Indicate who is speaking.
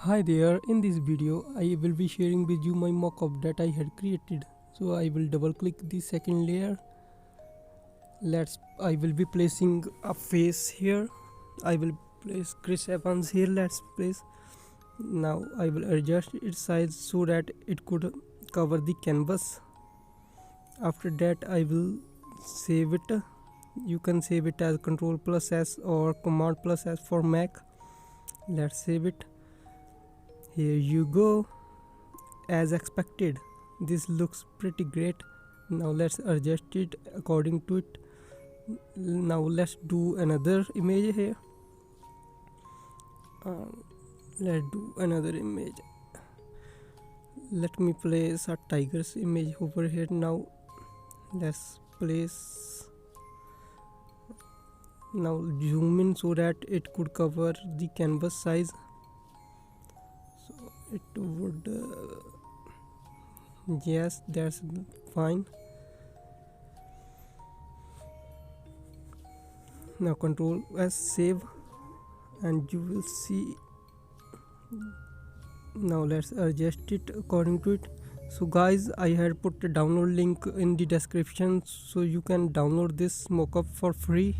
Speaker 1: Hi there, in this video I will be sharing with you my mockup that I had created. So I will double click the second layer. I will be placing a face here. I will place Chris Evans here. Let's place. Now I will adjust its size so that it could cover the canvas. After that I will save it. You can save it as Ctrl plus S or Command plus S for Mac. Let's save it. Here you go. As expected, this looks pretty great. Now let's adjust it according to it. Now let's do another image here. Let's do another image. Let me place a tiger's image over here. Now let's place. Now zoom in so that it could cover the canvas size. So it would yes, that's fine. Now Ctrl S save and you will see. Now let's adjust it according to it. So guys, I had put the download link in the description so you can download this mockup for free.